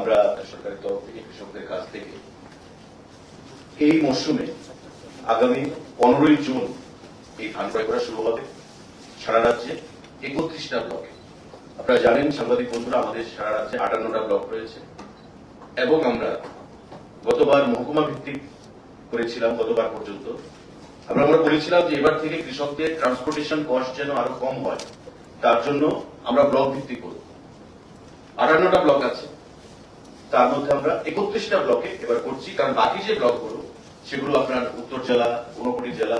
আমরা সরকারের তরফ থেকে কৃষকদের কাছ থেকে এই মরশুমে আগামী 15ই জুন এই ধান ক্রয় করা শুরু হবে সারা রাজ্যে 31টা ব্লকে। আপনারা জানেন সাংবাদিক বন্ধুরা, আমাদের সারা রাজ্যে 58টা ব্লক রয়েছে এবং আমরা গতবার মহকুমা ভিত্তিক করেছিলাম। গতবার পর্যন্ত আমরা বলেছিলাম যে এবার থেকে কৃষকদের ট্রান্সপোর্টেশন কস্ট যেন আরো কম হয়, তার জন্য আমরা ব্লক ভিত্তিক করব। 58টা ব্লক আছে, তার মধ্যে আমরা 31টা ব্লকে এবার করছি, কারণ বাকি যে ব্লকগুলো সেগুলো আপনার উত্তর জেলা, ঊনকোটি জেলা,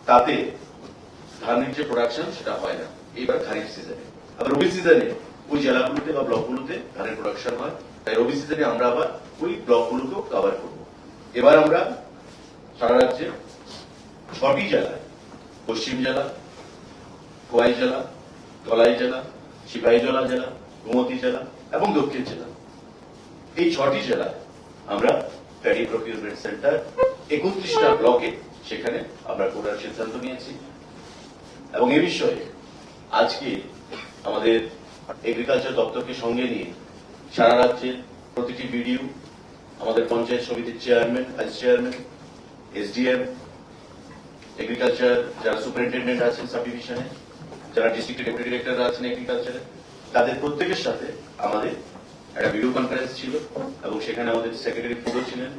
তাতে ধানের যে প্রোডাকশন সেটা হয় না এইবার খারিফ সিজনে। আবার রবি সিজনে ওই জেলাগুলোতে বা ব্লকগুলোতে ধানের প্রোডাকশন হয়, তাই রবি সিজনে আমরা আবার ওই ব্লকগুলোকেও কভার করব। এবার আমরা সারা রাজ্যে 6টি জেলায়, পশ্চিম জেলা, খোয়াই জেলা, ধলাই জেলা, সিপাহীজলা জেলা, গোমতী জেলা এবং দক্ষিণ জেলা, এই 6টি জেলায় আমরা প্যাডি প্রকিউরমেন্ট সেন্টার 31টা ব্লকে সেখানে আমরা করার সিদ্ধান্ত নিয়েছি। এবং এ বিষয়ে আজকে আমাদের এগ্রিকালচার দপ্তরকে সঙ্গে নিয়ে সারা রাজ্যের প্রতিটি বিডিও, আমাদের পঞ্চায়েত সমিতির chairman, vice chairman, SDM, agriculture যারা সুপারিনটেন্ডেন্ট আছেন সাব ডিভিশনে, যারা ডিস্ট্রিক্ট ডেপুটি ডিরেক্টর আছেন এগ্রিকালচারে, তাদের প্রত্যেকের সাথে আমাদের একটা ভিডিও কনফারেন্স ছিল এবং সেখানে আমাদের সেক্রেটারি ফুডও ছিলেন,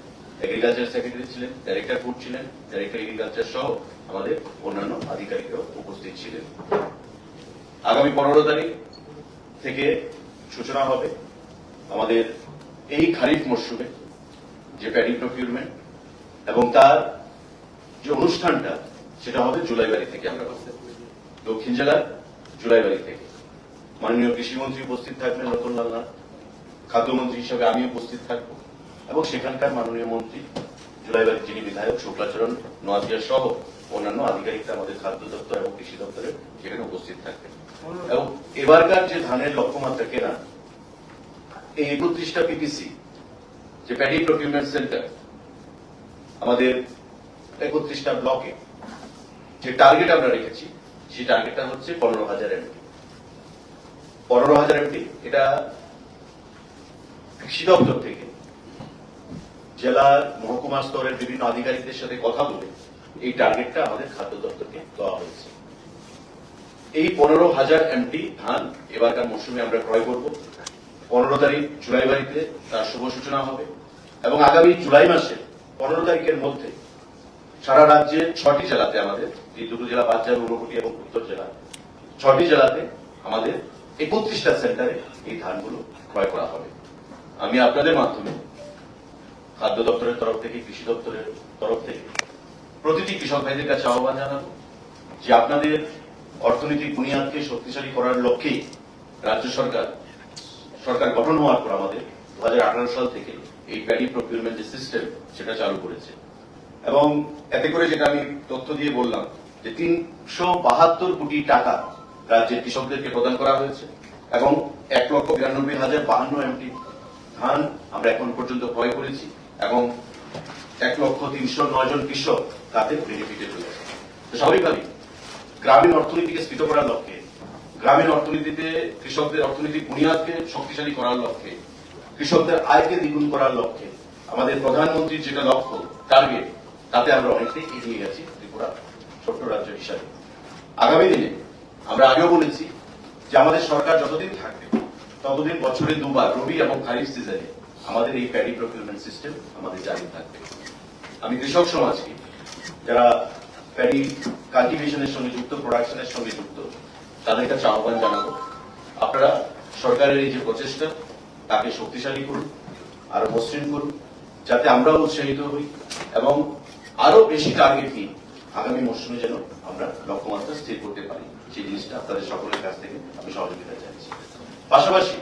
এগ্রিকালচার সেক্রেটারি ছিলেন, ডাইরেক্টর ফুড ছিলেন, ডাইরেক্টর এগ্রিকালচার সহ আমাদের অন্যান্য আধিকারিকরাও উপস্থিত ছিলেন। আগামী 15 তারিখ থেকে সূচনা হবে আমাদের এই খারিফ মরশুমে যে প্যাডি প্রকিউরমেন্ট, এবং তার যে অনুষ্ঠানটা সেটা হবে জুলাইবাড়ি থেকে। আমরা দক্ষিণ জেলার জুলাইবাড়ি থেকে মাননীয় কৃষিমন্ত্রী উপস্থিত থাকবেন রতনলাল নাথ, খাদ্যমন্ত্রী হিসেবে আমি উপস্থিত থাকবো এবং সেখানকার মাননীয় মন্ত্রী জুলাইবাড়ির যিনি বিধায়ক শুক্লাচরণ নোয়াদিয়া সহ অন্যান্য আধিকারিকরা আমাদের খাদ্য দপ্তর এবং কৃষি দপ্তরের সেখানে উপস্থিত থাকবেন। এবং এবারকার যে ধানের লক্ষ্যমাত্রা কেনা, এই 31টা পিপিসি যে প্যাডি প্রকিউরমেন্ট সেন্টার আমাদের 31টা ব্লকে যে টার্গেট আমরা রেখেছি, সেই টার্গেটটা হচ্ছে 15,000 এমটি। 15,000 এমটি এটা কৃষি দপ্তর থেকে জেলার মহকুমা স্তরের বিভিন্ন আধিকারিকদের সাথে কথা বলে এই টার্গেটটা আমাদের খাদ্য দপ্তরকে দেওয়া হয়েছে। এই 15,000 এমটি ধান এবারকার মৌসুমে আমরা ক্রয় করব। 15 তারিখ জুলাইবাড়িতে তার শুভ সূচনা হবে এবং আগামী জুলাই মাসের 15 তারিখের মধ্যে সারা রাজ্যে 6টি জেলাতে, আমাদের এই দুটো জেলা বাদ যাবে, ঊনকোটি এবং উত্তর জেলা, 6টি জেলাতে আমাদের 31টা সেন্টারে এই ধানগুলো ক্রয় করা হবে। আমি আপনাদের মাধ্যমে খাদ্য দপ্তরের তরফ থেকে, কৃষি দপ্তরের তরফ থেকে প্রতিটি কৃষক ভাইদের কাছে আহ্বান জানাবো যে আপনাদের অর্থনৈতিক বুনিয়াদকে শক্তিশালী করার লক্ষ্যে রাজ্য সরকার গঠন হওয়ার পর আমাদের 2018 সাল থেকে এই প্যাডি প্রকিউরমেন্ট যে সিস্টেম সেটা চালু করেছে এবং এতে করে যেটা আমি তথ্য দিয়ে বললাম যে 372 কোটি টাকা রাজ্যের কৃষকদেরকে প্রদান করা হয়েছে এবং 1,92,052 এমটি ধান আমরা এখন পর্যন্ত ক্রয় করেছি এবং 1,03,09 জন কৃষক তাতে বেনিফিটেড হয়েছে। তো স্বাভাবিকভাবেই গ্রামীণ অর্থনীতিকে স্ফীত করার লক্ষ্যে, গ্রামীণ অর্থনীতিতে কৃষকদের অর্থনৈতিক বুনিয়াদকে শক্তিশালী করার লক্ষ্যে, কৃষকদের আয়কে দ্বিগুণ করার লক্ষ্যে আমাদের প্রধানমন্ত্রীর যেটা লক্ষ্য, টার্গেট, তাতে আমরা অনেকটাই এগিয়ে গেছি ত্রিপুরা ছোট্ট রাজ্য হিসাবে। আগামী দিনে আমরা আগেও বলেছি যে আমাদের সরকার যতদিন থাকবে ততদিন বছরে দুবার রবি এবং খারিফ সিজনে আমাদের এই প্যাডি প্রকিউরমেন্ট সিস্টেম আমাদের জারি থাকবে। আমি কৃষক সমাজকে, যারা প্যাডি কাল্টিভেশনের সঙ্গে যুক্ত, প্রোডাকশনের সঙ্গে যুক্ত, তাদের কাছে আহ্বান জানাবো আপনারা সরকারের এই যে প্রচেষ্টা তাকে শক্তিশালী করুন, আরো মসৃণ করুন, যাতে আমরাও উৎসাহিত হই এবং আরো বেশি টার্গেট নিয়ে আগামী মৌসুমে যেন আমরা লক্ষ্যমাত্রা স্থির করতে পারি, সেই জিনিসটা আপনাদের সকলের কাছ থেকে আমি সহযোগিতা চাইছি। পাশাপাশি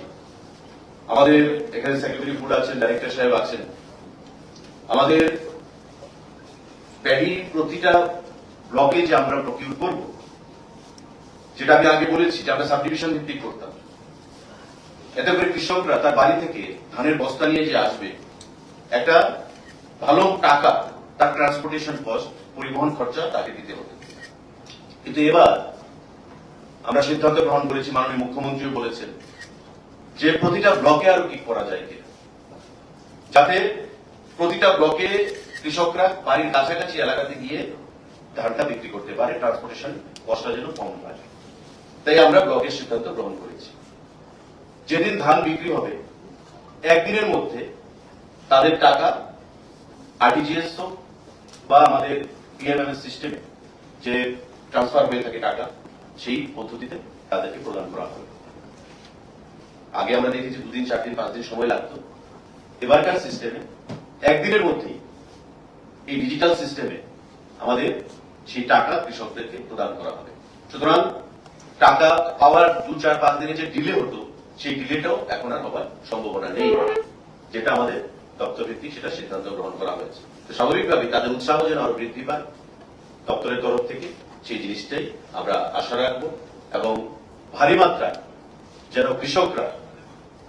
আমাদের এখানে সেক্রেটারি ফুড আছেন, ডাইরেক্টর সাহেব আছেন, আমাদের প্যাডি প্রতিটা ব্লকে যে আমরা প্রকিউর করব, যেটা আমি আগে বলেছি যে আমরা সাব ডিভিশন ভিত্তিক করতাম, এতে করে কৃষকরা তার বাড়ি থেকে ধানের বস্তা নিয়ে যে আসবে, একটা ভালো টাকা তার ট্রান্সপোর্টেশন কস্ট, পরিবহন খরচা তাকে দিতে হবে। কিন্তু এবার আমরা সিদ্ধান্ত গ্রহণ করেছি, মাননীয় মুখ্যমন্ত্রীও বলেছেন যে প্রতিটা ব্লকে আরো কি করা যায় কিনা। যাতে প্রতিটা ব্লকে কৃষকরা বাড়ির কাছাকাছি এলাকাতে গিয়ে ধানটা বিক্রি করতে পারে, ট্রান্সপোর্টেশন কষ্টটা যেন কম পায়। তাই আমরা ব্লকের সিদ্ধান্ত গ্রহণ করেছি, যেদিন ধান বিক্রি হবে একদিনের মধ্যে তাদের টাকা আরটিজিএস হোক বা আমাদের পিএমএমএস সিস্টেমে যে ট্রান্সফার হয়ে থাকে টাকা, সেই পদ্ধতিতে তাদেরকে প্রদান করা হবে। আগে আমরা দেখেছি 2 দিন 4 দিন 5 দিন সময় লাগতো, এবারকার সিস্টেমে একদিনের মধ্যেই এই ডিজিটাল সিস্টেমে আমাদের সেই টাকা কৃষকদেরকে প্রদান করা হবে। সুতরাং টাকা পাওয়ার 2, 4, 5 দিনে যে ডিলে হতো, সেই ডিলেটাও এখন আর হবার সম্ভাবনা নেই, যেটা আমাদের দপ্তর ভিত্তিক সেটা সিদ্ধান্ত গ্রহণ করা হয়েছে। তো স্বাভাবিকভাবে তাদের উৎসাহ যেন আরো বৃদ্ধি পায়, দপ্তরের তরফ থেকে সেই জিনিসটাই আমরা আশা রাখবো এবং ভারী মাত্রায় যেন কৃষকরা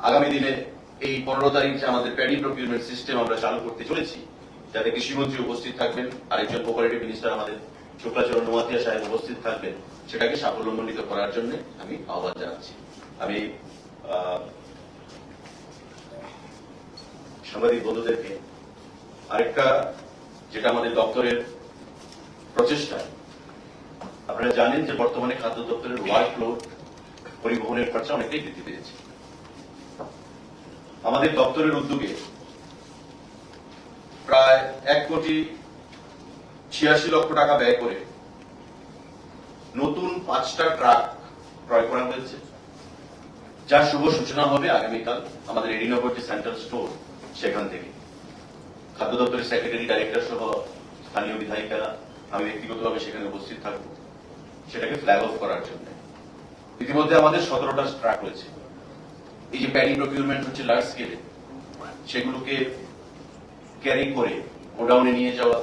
আগামী দিনে এই 15 তারিখ যে আমাদের প্যাডি প্রকিউরমেন্ট সিস্টেম আমরা চালু করতে চলেছি, যাতে কৃষিমন্ত্রী উপস্থিত থাকবেন, আরেকজন কোঅপারেটিভ মিনিস্টার আমাদের শুক্লাচরণ নোয়াতিয়া সাহেব উপস্থিত থাকবেন, সেটাকে সাফল্যমণ্ডিত করার জন্য আমি আহ্বান জানাচ্ছি। আমি সাংবাদিক বন্ধুদেরকে আরেকটা, যেটা আমাদের দপ্তরের প্রচেষ্টা, আপনারা জানেন যে বর্তমানে খাদ্য দপ্তরের ওয়ার্কলোড, পরিবহনের খরচা অনেকটাই বৃদ্ধি পেয়েছে। আমাদের দপ্তরের উদ্যোগে প্রায় 1,86,00,000 টাকা ব্যয় করে নতুন 5টা ট্রাক ক্রয় করা হয়েছে, যার শুভ সূচনা হবে আগামীকাল আমাদের এডিনগর যে সেন্ট্রাল স্টোর, সেখান থেকে। খাদ্য দপ্তরের সেক্রেটারি, ডাইরেক্টর সহ স্থানীয় বিধায়িকারা, আমি ব্যক্তিগতভাবে সেখানে উপস্থিত থাকব সেটাকে ফ্ল্যাগ অফ করার জন্য। ইতিমধ্যে আমাদের 17টা ট্রাক রয়েছে। এই যে প্যাডি প্রকিউরমেন্ট হচ্ছে লার্জ স্কেলে, সেগুলোকে ক্যারি করে গোডাউনে নিয়ে যাওয়া,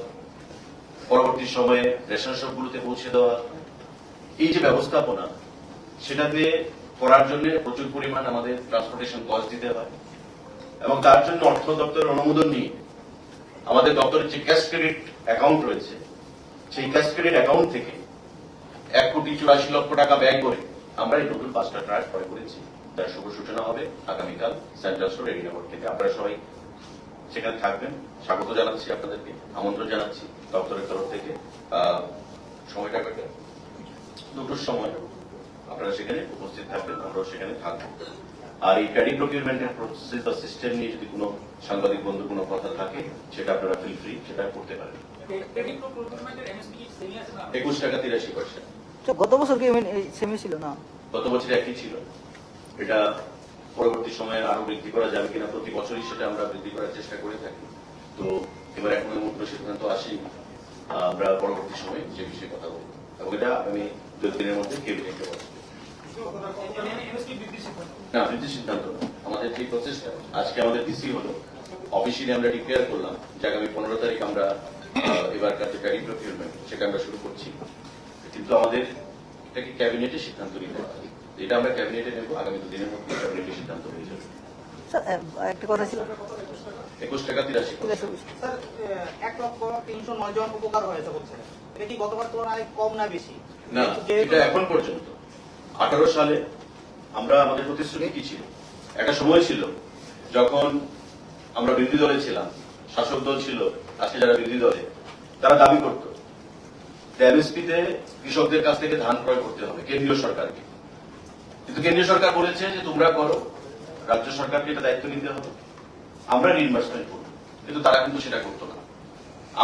পরবর্তী সময়ে রেশন শপগুলোতে পৌঁছে দেওয়া, এই যে ব্যবস্থাপনা, সেটাতে করার জন্য প্রচুর পরিমাণ আমাদের ট্রান্সপোর্টেশন কস্ট দিতে হয় এবং তার জন্য অর্থ দপ্তরের অনুমোদন নিয়ে আমাদের দপ্তরের যে ক্যাশ ক্রেডিট অ্যাকাউন্ট রয়েছে, সেই ক্যাশ ক্রেডিট অ্যাকাউন্ট থেকে 1,84,00,000 টাকা ব্যয় করে আমরা এই নতুন 5টা ট্রাক ক্রয় করেছি, যার শুভ সূচনা হবে আগামীকাল সেন্ট্রাল স্টোর এডিনগর থেকে। আপনারা সবাই সেখানে থাকবেন, স্বাগত জানাচ্ছি, আপনাদেরকে আমন্ত্রণ জানাচ্ছি দপ্তরের তরফ থেকে। সময়টা 2টোর সময় আপনারা সেখানে উপস্থিত থাকবেন, আমরাও সেখানে থাকবো। আর এই প্যাডি প্রকিউরমেন্টের প্রসেস বা সিস্টেম নিয়ে যদি কোনো সাংবাদিক বন্ধু কোনো কথা থাকে, সেটা আপনারা ফিল ফ্রি সেটা করতে পারেন। 21 টাকা 83%। গত বছর কি সেমি ছিল না? গত বছর একই ছিল। এটা পরবর্তী সময়ে আরো বৃদ্ধি করা যাবে কিনা, প্রতি বছরই সেটা আমরা বৃদ্ধি করার চেষ্টা করে থাকি। তো এবার এখন মূল সিদ্ধান্ত আসেনি, আমরা পরবর্তী সময়ে যে বিষয়ে কথা বলবো এবং এটা আমি 2 দিনের মধ্যে ক্যাবিনেটে বসবো। না, বৃদ্ধির সিদ্ধান্ত না, আমাদের যে প্রসেসটা আজকে আমাদের ডিসি হলো, অফিসিয়ালি আমরা ডিক্লেয়ার করলাম যে আগামী 15 তারিখ আমরা এবারকার যে প্যাডি প্রকিউরমেন্ট সেটা আমরা শুরু করছি, কিন্তু আমাদের এটাকে ক্যাবিনেটে সিদ্ধান্ত নিতে হবে। এটা আমরা ক্যাবিনেটে নেব, আগামী 2 দিনের মধ্যে ক্যাবিনেটে সিদ্ধান্ত হয়ে যাবে। স্যার একটা কথা ছিল, 21 টাকা 83%। স্যার 1,03,09 জন উপকার হয়েছে বলছেন, এটা কি গতবার তুলনায় কম না বেশি? না, এটা এখন পর্যন্ত 18 সালে আমরা আমাদের প্রতিশ্রুতি কি ছিল, একটা সময় ছিল যখন আমরা বিরোধী দলে ছিলাম, শাসক দল ছিল, আজকে যারা বিরোধী দলে, তারা দাবি করত এমএসপিতে কৃষকদের কাছ থেকে ধান ক্রয় করতে হবে কেন্দ্রীয় সরকারকে, কিন্তু কেন্দ্রীয় সরকার বলেছে যে তোমরা করো, রাজ্য সরকারকে এটা দায়িত্ব নিতে হবে, আমরা রিইনভেস্টমেন্ট করব, কিন্তু তারা কিন্তু সেটা করতো না।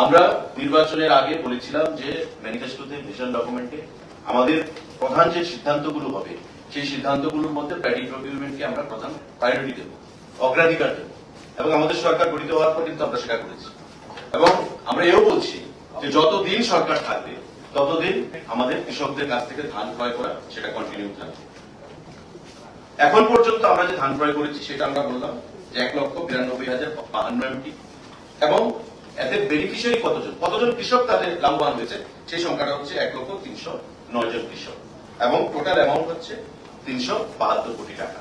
আমরা নির্বাচনের আগে বলেছিলাম যে ম্যানিফেস্টোতে, ভিশন ডকুমেন্টে আমাদের প্রধান যে সিদ্ধান্তগুলো হবে, সেই সিদ্ধান্তগুলোর মধ্যে প্যাডি প্রকিউরমেন্টকে আমরা প্রধান প্রায়োরিটি দেব, অগ্রাধিকার দেব, এবং আমাদের সরকার গঠিত হওয়ার পর কিন্তু আমরা সেটা করেছি। এবং আমরা এও বলছি যে যতদিন সরকার থাকবে ততদিন আমাদের কৃষকদের কাছ থেকে ধান ক্রয় করা সেটা কন্টিনিউ থাকবে। এখন পর্যন্ত আমরা যে ধান ক্রয় করেছি সেটা আমরা বললাম যে 1,92,052 এমটি, এবং এতে বেনিফিশিয়ারি কতজন কৃষক তাদের লাভবান হয়েছে সেই সংখ্যাটা হচ্ছে 1,03,09 জন কৃষক, এবং টোটাল অ্যামাউন্ট হচ্ছে 372 কোটি টাকা।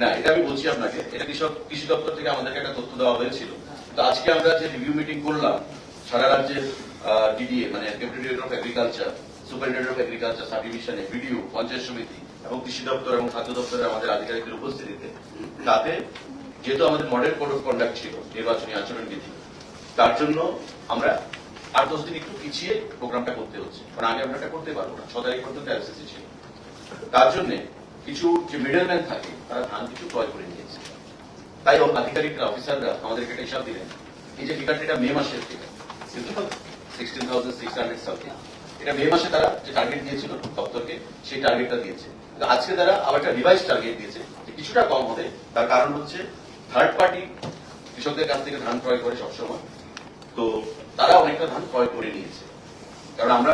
না, এটা আমি বলছি আপনাকে, এটা কৃষি দপ্তর থেকে আমাদেরকে একটা তথ্য দেওয়া হয়েছিল। তো আজকে আমরা যে রিভিউ মিটিং করলাম সারা রাজ্যের ডিডিএ মানে deputy director of agriculture, superintendent of agriculture, sub ডিভিশনে, বিডিও, পঞ্চায়েত সমিতি এবং কৃষি দপ্তর এবং খাদ্য দপ্তরের আমাদের আধিকারিকদের উপস্থিতিতে, তাতে যেহেতু আমাদের মডেল কোড অফ কন্ডাক্ট ছিল নির্বাচনী আচরণবিধি, তার জন্য আমরা 8-10 দিন একটু পিছিয়ে প্রোগ্রামটা করতে হচ্ছে, কারণ আগে আমরা এটা করতে পারবো না। 6 তারিখ পর্যন্ত এলসিসি ছিল। তার জন্য কিছু যে মিডলম্যান থাকে তারা ধান কিছু ক্রয় করে নিয়েছে। তাই আধিকারিকরা, অফিসাররা আমাদেরকে একটা হিসাব দিলেন, এই যে ফিগারটা এটা মে মাসের ফিগার, 16,600 সামথিং, এটা মে মাসে তারা যে টার্গেট দিয়েছিল দপ্তরকে, সেই টার্গেটটা দিয়েছে। আজকে তারা আবার একটা রিভাইজ টার্গেট দিয়েছে যে কিছুটা কম হবে। তার কারণ হচ্ছে থার্ড পার্টি কৃষকদের কাছ থেকে ধান ক্রয় করে সবসময়, তো তারা অনেকটা ধান ক্রয় করে নিয়েছে। কারণ আমরা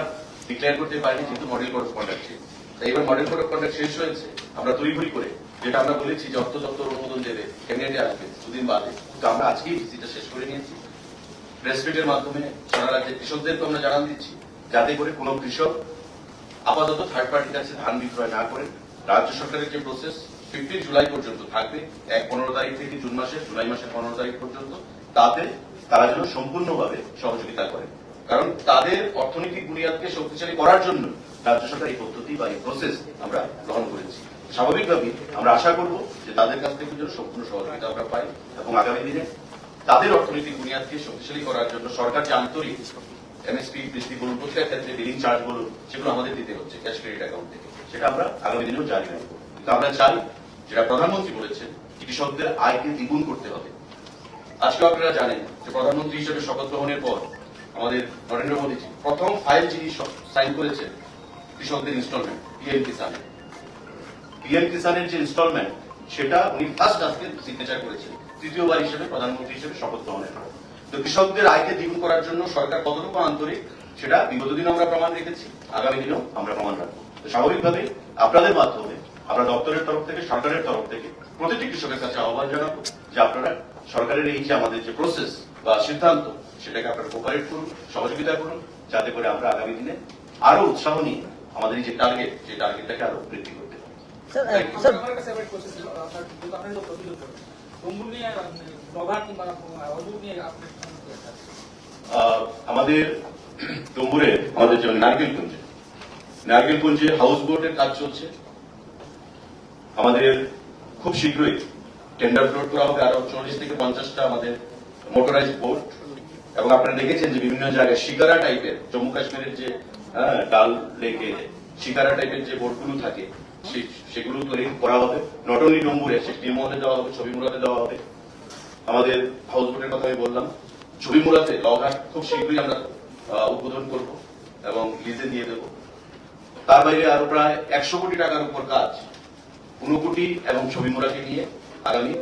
ডিক্লেয়ার করতে পারিনি যেহেতু মডেল কোড অফ কন্ডাক্ট ছিল। তাই এবার মডেল কোড অফ কন্ডাক্ট শেষ হয়েছে, আমরা তড়িঘড়ি করে, যেটা আমরা বলেছি যে অর্থ দপ্তর অনুমোদন দেবে, ক্যাবিনেটে আসবে দুদিন বাদে, তো আমরা আজকেই ভিসিটা শেষ করে নিয়েছি। প্রেস মিটের মাধ্যমে সারা রাজ্যের কৃষকদেরকে আমরা জানান দিচ্ছি, যাতে করে কোনো কৃষক আপাতত থার্ড পার্টির কাছে ধান বিক্রয় না করে। রাজ্য সরকারের যে প্রসেস 15 জুলাই পর্যন্ত থাকবে, 15 তারিখ থেকে জুলাই মাসের 15 তারিখ পর্যন্ত, তাতে তারা যেন সম্পূর্ণভাবে সহযোগিতা করে। কারণ তাদের অর্থনৈতিক বুনিয়াদকে শক্তিশালী করার জন্য রাজ্য সরকার এই পদ্ধতি বা এই প্রসেস আমরা গ্রহণ করেছি। স্বাভাবিকভাবেই আমরা আশা করব যে তাদের কাছ থেকে যেন সম্পূর্ণ সহযোগিতা আমরা পাই এবং আগামী দিনে তাদের অর্থনৈতিক বুনিয়াদকে শক্তিশালী করার জন্য সরকার যে আন্তরিক এমএসপি বৃষ্টি বলুন, প্রত্যেক ক্ষেত্রে বিলিং চার্জ বলুন, সেগুলো আমাদের দিতে হচ্ছে ক্যাশ ক্রেডিট অ্যাকাউন্ট থেকে, সেটা আমরা আগামী দিনেও জারি রাখবো। কিন্তু আমরা চাই, যেটা প্রধানমন্ত্রী বলেছেন, কৃষকদের আয়কে দ্বিগুণ করতে হবে। আজকে আপনারা জানেন যে প্রধানমন্ত্রী হিসেবে শপথ গ্রহণের পর আমাদের নরেন্দ্র মোদীজি প্রথম ফাইল যিনি সাইন করেছেন কৃষকদের ইনস্টলমেন্ট, পিএম কিষানের যে ইনস্টলমেন্ট, সেটা উনি ফার্স্ট আজকে সিগনেচার করেছেন, তৃতীয়বার হিসেবে প্রধানমন্ত্রী হিসেবে শপথ গ্রহণের পর। তো কৃষকদের আয়কে দ্বিগুণ করার জন্য সরকার কতটুকু আন্তরিক, সেটা বিগত দিনে আমরা প্রমাণ রেখেছি, আগামী দিনেও আমরা প্রমাণ রাখবো। তো স্বাভাবিকভাবে আপনাদের মাধ্যমে আমরা দপ্তরের তরফ থেকে, সরকারের তরফ থেকে প্রতিটি কৃষকের কাছে আহ্বান জানাবো যে আপনারা সরকারের এই যে আমাদের যে প্রসেস বা সিদ্ধান্ত, সেটাকে আপনারা কোপারেট করুন, সহযোগিতা করুন, যাতে করে আমরা আগামী দিনে আরো উৎসাহ নিয়ে আমাদের এই যে টার্গেট, সেই টার্গেটটাকে আরো বৃদ্ধি করতে পারি। স্যার আমার কাছে আবার কোশ্চেন ছিল, আপনার কিন্তু আপনি তো প্রতিরোধ করেন তম্বুর নিয়ে নভার কিংবা অজুর নিয়ে আপনি আমাদের তম্বুরে আমাদের যে নারকেলকুঞ্জে হাউস বোটের কাজ চলছে। আমাদের খুব শীঘ্রই টেন্ডার ফ্লোট করা হবে আরো 40 থেকে 50টা আমাদের মোটরাইজ বোট। এবং আপনারা দেখেছেন যে বিভিন্ন জায়গায় শিকারা টাইপের, জম্মু কাশ্মীরের যে ডাল লেকে শিকারা টাইপের যে বোটগুলো থাকে, সেগুলো তৈরি করা হবে। নট অনলি ডম্বুরে, সে নির্মলে দেওয়া হবে, ছবিমুড়াতে দেওয়া হবে। আমাদের হাউস বোটের কথা আমি বললাম, ছবিমুড়াতে লঘাট খুব শীঘ্রই আমরা উদ্বোধন করব এবং লিজে দিয়ে দেব। তার বাইরে আরো প্রায় 100 কোটি টাকার উপর কাজ ঊনকোটি এবং ছবিমুড়াকে নিয়ে আগামী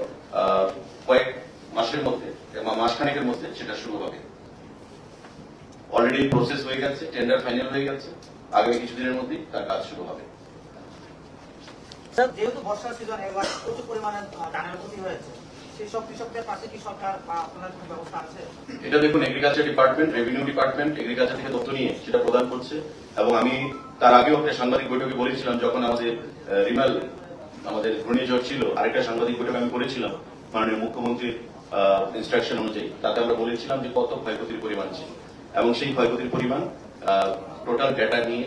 কয়েক মাসের মধ্যে, মাসখানেকের মধ্যে সেটা শুরু হবে। অলরেডি প্রসেস হয়ে গেছে, টেন্ডার ফাইনাল হয়ে গেছে, আগামী কিছুদিনের মধ্যেই তার কাজ শুরু হবে। স্যার যেহেতু বর্ষার সিজন, এবার প্রচুর পরিমাণে ধানের ক্ষতি হয়েছে, সেই সব কৃষকদের পাশে কি সরকার বা আপনার কোনো ব্যবস্থা আছে? এটা দেখুন, agriculture department, revenue department agriculture থেকে তথ্য নিয়ে সেটা প্রদান করছে। এবং আমি তার আগেও একটা সাংবাদিক বৈঠকে বলেছিলাম, যখন আমাদের রিমাল আমাদের ঘূর্ণিঝড় ছিল, আরেকটা সাংবাদিক বৈঠক আমি করেছিলাম মাননীয় মুখ্যমন্ত্রীর ইনস্ট্রাকশন অনুযায়ী। তাতে আমরা বলেছিলাম যে কত ক্ষয়ক্ষতির পরিমাণ ছিল এবং সেই ক্ষয়ক্ষতির পরিমাণ টোটাল ডেটা নিয়ে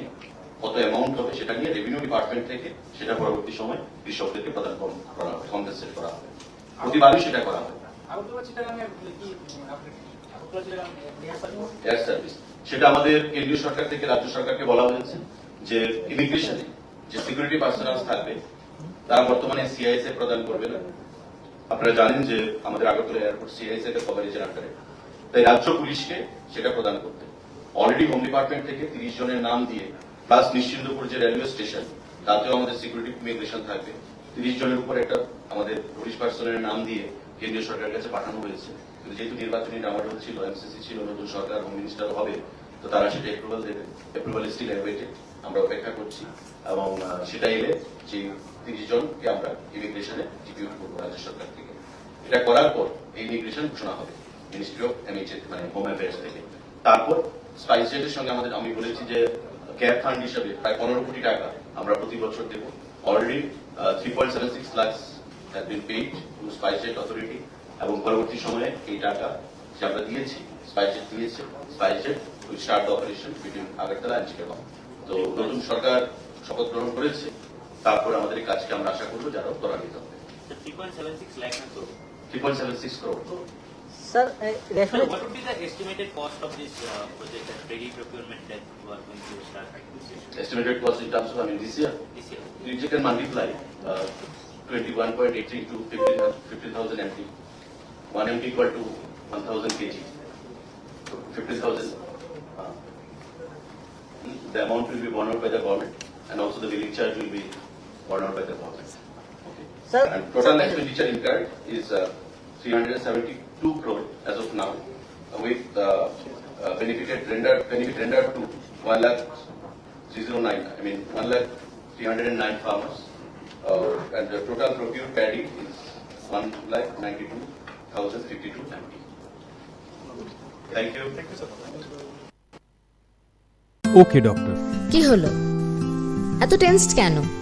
কত অ্যামাউন্ট হবে সেটা নিয়ে রেভিনিউ ডিপার্টমেন্ট থেকে সেটা পরবর্তী সময় কৃষকদেরকে প্রদান করা হবে, কম্পেনসেট করা হবে। প্রতিবারই সেটা করা হবে। এয়ার সার্ভিস, সেটা আমাদের কেন্দ্রীয় সরকার থেকে রাজ্য সরকারকে বলা হয়েছে যে ইমিগ্রেশনে যে সিকিউরিটি পার্সোনাল থাকবে তারা বর্তমানে সিআইএসএ প্রদান করবে না। আপনারা জানেন যে আমাদের আগরতলা এয়ারপোর্ট সিআইএসএ এর কভারেজের আন্ডারে, তাই রাজ্য পুলিশকে সেটা প্রদান করতে অলরেডি হোম ডিপার্টমেন্ট থেকে 30 জনের নাম দিয়ে, প্লাস নিশ্চিন্দপুর যে রেলওয়ে স্টেশন, তাতেও আমাদের সিকিউরিটি ইমিগ্রেশন থাকবে। 30 জনের উপর একটা আমাদের পুলিশ পার্সনের নাম দিয়ে কেন্দ্রীয় সরকারের কাছে পাঠানো হয়েছে। কিন্তু যেহেতু নির্বাচনী ডামাডোল ছিল, এমসিসি ছিল, নতুন সরকার হোম মিনিস্টার হবে, তো তারা সেটা অ্যাপ্রুভাল দেবে। অ্যাপ্রুভাল স্টিল অ্যাওয়েটেড, আমরা অপেক্ষা করছি। এবং সেটা এলে যে 30 জনকে আমরা ইমিগ্রেশনে ডিপিউট করবো রাজ্য সরকার থেকে। এটা করার পর এই ইমিগ্রেশন ঘোষণা হবে মিনিস্ট্রি অফ এমএইচএ, মানে হোম অ্যাফেয়ার্স থেকে। তারপর স্পাইস জেটের সঙ্গে আমাদের, আমি বলেছি যে ক্যাব ফান্ড হিসেবে প্রায় 15 কোটি টাকা আমরা প্রতি বছর দেব। Already 3.76 lakh has been paid to SpiceJet authority. এবং পরবর্তী সময়ে এই টাকা যে আমরা দিয়েছি, স্পাইস জেট দিয়েছে, SpiceJet will start the operation between Agartala and Chittagong. তো নতুন সরকার শপথ গ্রহণ করেছে, তারপর আমাদের এই কাজকে আমরা আশা করবো যারা ত্বরান্বিত হবে। 3.76 lakh na crore. 3.76 crore। Sir, Sir, রেশনে what would be the estimated cost of this project and ready procurement that you are going to start acquisition Estimated cost in terms of, this year, this year? you can multiply 21.83 to 15,000 MT. 1 MT equal to 1,000 kg. So 15,000. The amount will be borne out by the government, and also the billing charge will be borne out by the government. Okay. Sir, And total expenditure incurred is 372 crore as of now, with benefit rendered to 1,309. 1,309 farmers, and the total procured paddy is 1,92,052 MT. Thank you. Okay doctor. কি হলো এত tensed কেন?